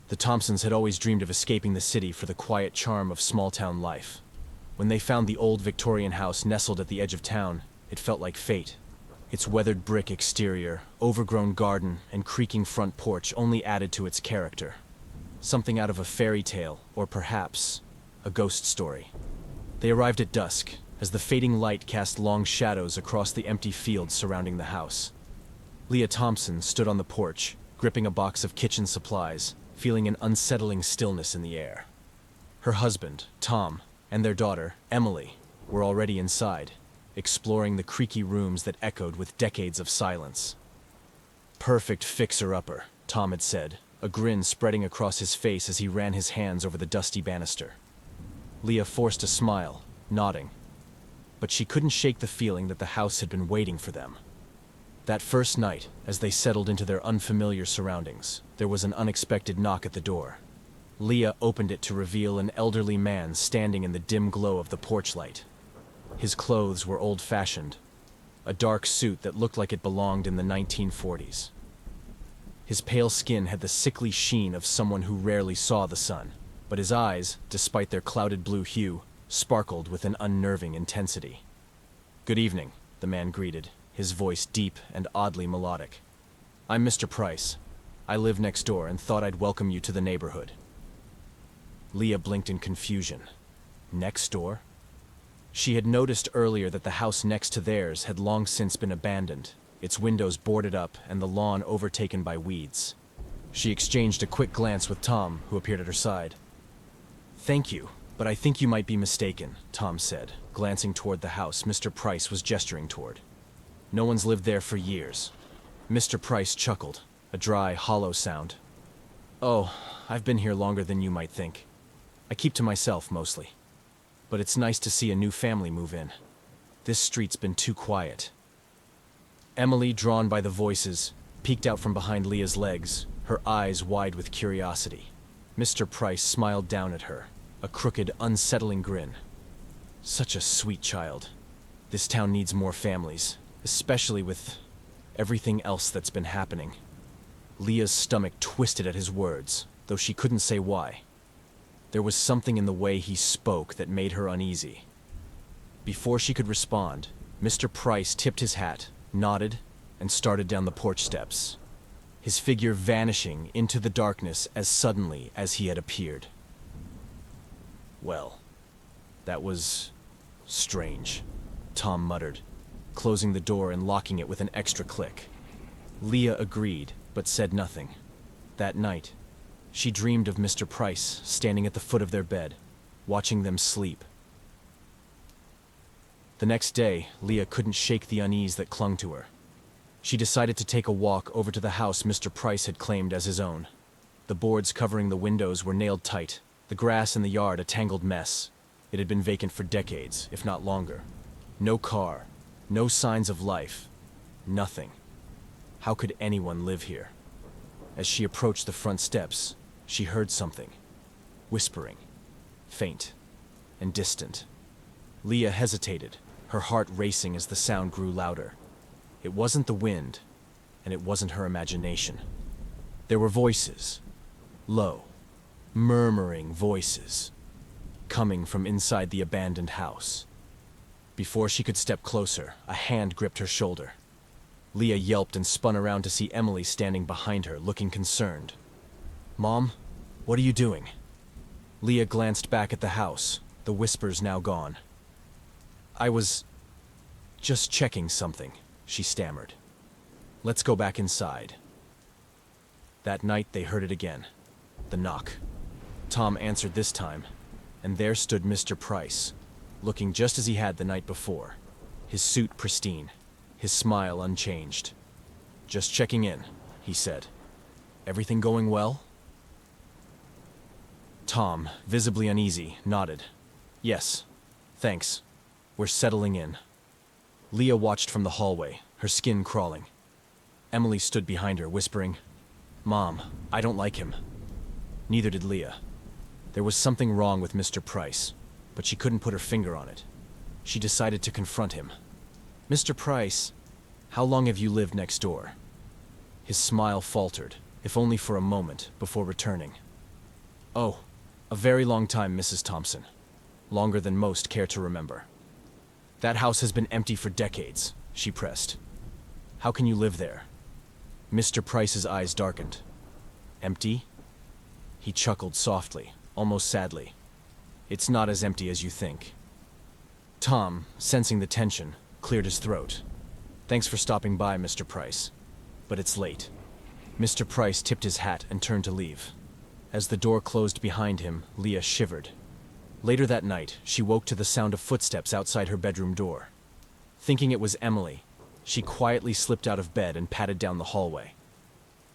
The Thompsons had always dreamed of escaping the city for the quiet charm of small-town life. When they found the old Victorian house nestled at the edge of town, it felt like fate. Its weathered brick exterior, overgrown garden, and creaking front porch only added to its character. Something out of a fairy tale, or perhaps a ghost story. They arrived at dusk, as the fading light cast long shadows across the empty fields surrounding the house. Leah Thompson stood on the porch, gripping a box of kitchen supplies, feeling an unsettling stillness in the air. Her husband, Tom, and their daughter, Emily, were already inside, exploring the creaky rooms that echoed with decades of silence. "Perfect fixer-upper," Tom had said, a grin spreading across his face as he ran his hands over the dusty banister. Leah forced a smile, nodding. But she couldn't shake the feeling that the house had been waiting for them. That first night, as they settled into their unfamiliar surroundings, there was an unexpected knock at the door. Leah opened it to reveal an elderly man standing in the dim glow of the porch light. His clothes were old-fashioned, a dark suit that looked like it belonged in the 1940s. His pale skin had the sickly sheen of someone who rarely saw the sun, but his eyes, despite their clouded blue hue, sparkled with an unnerving intensity. "Good evening," the man greeted, his voice deep and oddly melodic. "I'm Mr. Price. I live next door and thought I'd welcome you to the neighborhood." Leah blinked in confusion. Next door? She had noticed earlier that the house next to theirs had long since been abandoned, its windows boarded up and the lawn overtaken by weeds. She exchanged a quick glance with Tom, who appeared at her side. "Thank you, but I think you might be mistaken," Tom said, glancing toward the house Mr. Price was gesturing toward. "No one's lived there for years." Mr. Price chuckled, a dry, hollow sound. "Oh, I've been here longer than you might think. I keep to myself, mostly. But it's nice to see a new family move in. This street's been too quiet." Emily, drawn by the voices, peeked out from behind Leah's legs, her eyes wide with curiosity. Mr. Price smiled down at her, a crooked, unsettling grin. "Such a sweet child. This town needs more families, especially with everything else that's been happening." Leah's stomach twisted at his words, though she couldn't say why. There was something in the way he spoke that made her uneasy. Before she could respond, Mr. Price tipped his hat, nodded, and started down the porch steps, his figure vanishing into the darkness as suddenly as he had appeared. "Well, that was strange," Tom muttered, closing the door and locking it with an extra click. Leah agreed, but said nothing. That night, she dreamed of Mr. Price standing at the foot of their bed, watching them sleep. The next day, Leah couldn't shake the unease that clung to her. She decided to take a walk over to the house Mr. Price had claimed as his own. The boards covering the windows were nailed tight, the grass in the yard a tangled mess. It had been vacant for decades, if not longer. No car, no signs of life, nothing. How could anyone live here? As she approached the front steps, she heard something, whispering, faint and distant. Leah hesitated, her heart racing as the sound grew louder. It wasn't the wind, and it wasn't her imagination. There were voices, low, murmuring voices, coming from inside the abandoned house. Before she could step closer, a hand gripped her shoulder. Leah yelped and spun around to see Emily standing behind her, looking concerned. "Mom, what are you doing?" Leah glanced back at the house, the whispers now gone. "I was just checking something," she stammered. "Let's go back inside." That night they heard it again, the knock. Tom answered this time, and there stood Mr. Price, looking just as he had the night before, his suit pristine, his smile unchanged. "Just checking in," he said. "Everything going well?" Tom, visibly uneasy, nodded. "Yes, thanks. We're settling in." Leah watched from the hallway, her skin crawling. Emily stood behind her, whispering, "Mom, I don't like him." Neither did Leah. There was something wrong with Mr. Price, but she couldn't put her finger on it. She decided to confront him. "Mr. Price, how long have you lived next door?" His smile faltered, if only for a moment, before returning. Oh, a very long time, Mrs. Thompson. Longer than most care to remember. That house has been empty for decades, she pressed. How can you live there? Mr. Price's eyes darkened. Empty? He chuckled softly, almost sadly. It's not as empty as you think. Tom, sensing the tension, cleared his throat. Thanks for stopping by, Mr. Price. But it's late. Mr. Price tipped his hat and turned to leave. As the door closed behind him, Leah shivered. Later that night, she woke to the sound of footsteps outside her bedroom door. Thinking it was Emily, she quietly slipped out of bed and padded down the hallway.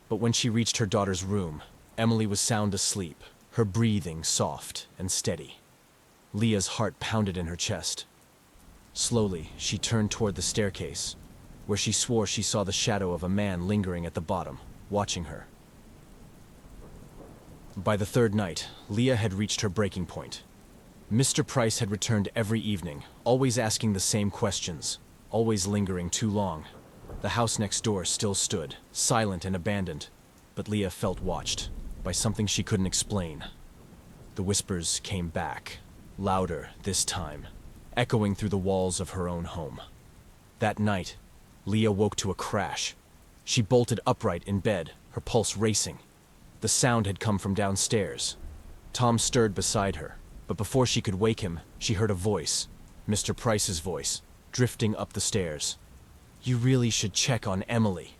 But when she reached her daughter's room, Emily was sound asleep, her breathing soft and steady. Leah's heart pounded in her chest. Slowly, she turned toward the staircase, where she swore she saw the shadow of a man lingering at the bottom, watching her. By the third night, Leah had reached her breaking point. Mr. Price had returned every evening, always asking the same questions, always lingering too long. The house next door still stood, silent and abandoned, but Leah felt watched by something she couldn't explain. The whispers came back, louder this time, echoing through the walls of her own home. That night, Leah woke to a crash. She bolted upright in bed, her pulse racing. The sound had come from downstairs. Tom stirred beside her, but before she could wake him, she heard a voice, Mr. Price's voice, drifting up the stairs. You really should check on Emily.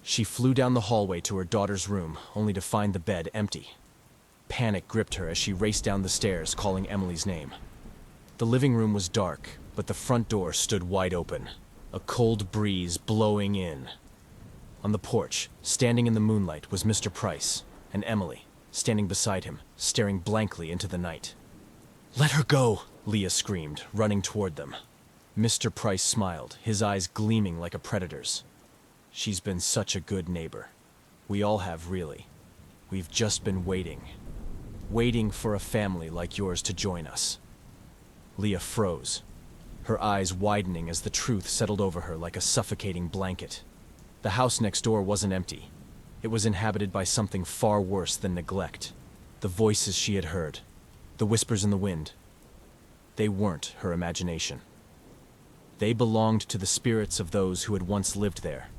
She flew down the hallway to her daughter's room, only to find the bed empty. Panic gripped her as she raced down the stairs, calling Emily's name. The living room was dark, but the front door stood wide open, a cold breeze blowing in. On the porch, standing in the moonlight, was Mr. Price, and Emily, standing beside him, staring blankly into the night. Let her go, Leah screamed, running toward them. Mr. Price smiled, his eyes gleaming like a predator's. She's been such a good neighbor. We all have, really. We've just been waiting for a family like yours to join us. Leah froze, her eyes widening as the truth settled over her like a suffocating blanket. The house next door wasn't empty. It was inhabited by something far worse than neglect. The voices she had heard, the whispers in the wind, they weren't her imagination. They belonged to the spirits of those who had once lived there,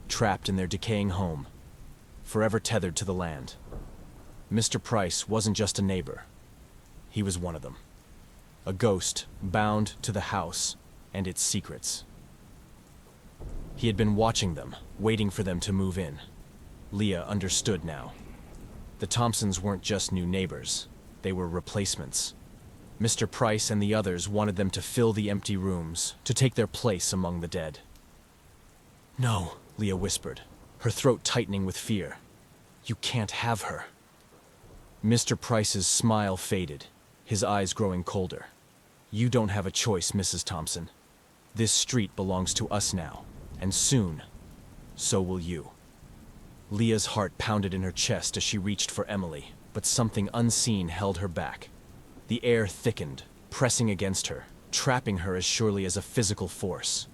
trapped in their decaying home, forever tethered to the land. Mr. Price wasn't just a neighbor. He was one of them. A ghost bound to the house and its secrets. He had been watching them, waiting for them to move in. Leah understood now. The Thompsons weren't just new neighbors. They were replacements. Mr. Price and the others wanted them to fill the empty rooms, to take their place among the dead. No, Leah whispered, her throat tightening with fear. You can't have her. Mr. Price's smile faded, his eyes growing colder. You don't have a choice, Mrs. Thompson. This street belongs to us now, and soon, so will you. Leah's heart pounded in her chest as she reached for Emily, but something unseen held her back. The air thickened, pressing against her, trapping her as surely as a physical force.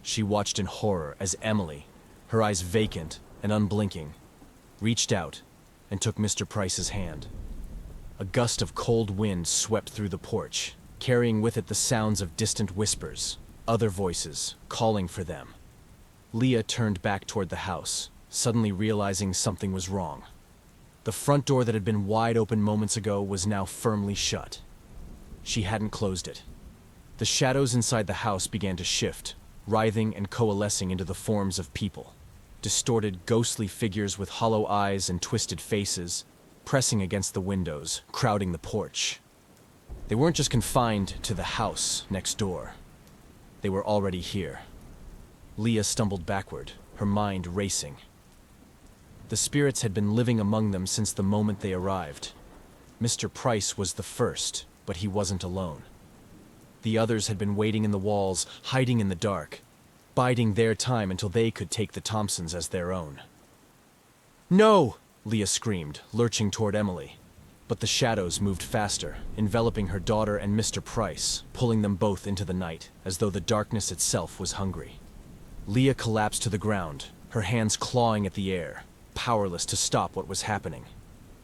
She watched in horror as Emily, her eyes vacant and unblinking, reached out and took Mr. Price's hand. A gust of cold wind swept through the porch, carrying with it the sounds of distant whispers, other voices, calling for them. Leah turned back toward the house, suddenly realizing something was wrong. The front door that had been wide open moments ago was now firmly shut. She hadn't closed it. The shadows inside the house began to shift, writhing and coalescing into the forms of people. Distorted, ghostly figures with hollow eyes and twisted faces, pressing against the windows, crowding the porch. They weren't just confined to the house next door. They were already here. Leah stumbled backward, her mind racing. The spirits had been living among them since the moment they arrived. Mr. Price was the first, but he wasn't alone. The others had been waiting in the walls, hiding in the dark, biding their time until they could take the Thompsons as their own. No! Leah screamed, lurching toward Emily. But the shadows moved faster, enveloping her daughter and Mr. Price, pulling them both into the night, as though the darkness itself was hungry. Leah collapsed to the ground, her hands clawing at the air, powerless to stop what was happening.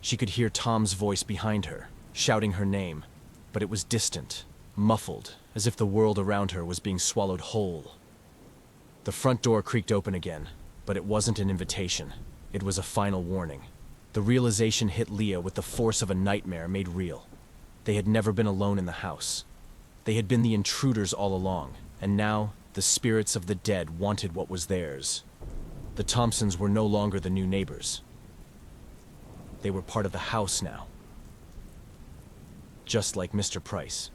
She could hear Tom's voice behind her, shouting her name, but it was distant, muffled, as if the world around her was being swallowed whole. The front door creaked open again, but it wasn't an invitation. It was a final warning. The realization hit Leah with the force of a nightmare made real. They had never been alone in the house. They had been the intruders all along, and now the spirits of the dead wanted what was theirs. The Thompsons were no longer the new neighbors. They were part of the house now. Just like Mr. Price.